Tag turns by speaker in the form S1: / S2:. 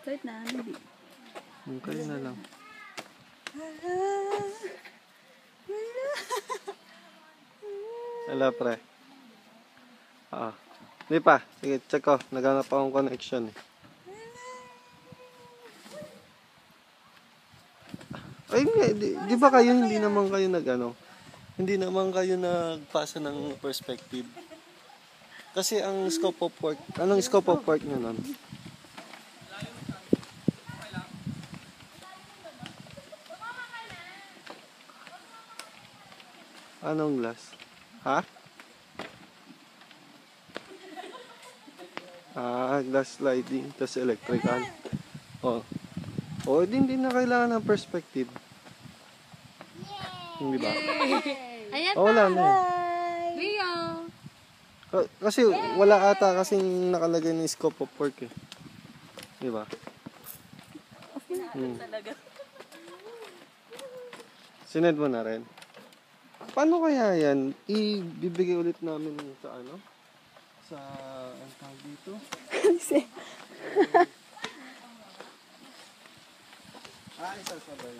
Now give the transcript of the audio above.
S1: Kahit na, hindi.
S2: Kayo na lang. Wala, pre. Hindi pa. Sige, check ko. Naghanap akong connection eh. Ay, di ba kayo, hindi naman kayo hindi naman kayo nagpasa ng perspective. Kasi ang scope of work, anong scope of work nyo nun? Anong glass? Ha? Glass sliding, tas electrical. Hindi na kailangan ng perspective. Hindi ba?
S1: Ayan
S2: Wala na eh.
S1: Leo!
S2: Kasi wala ata kasing nakalagay ng scope of work eh. Di ba? Sinend mo na rin. Paano kaya yan? Ibibigay ulit namin sa sa ang tawag dito? Isasabay.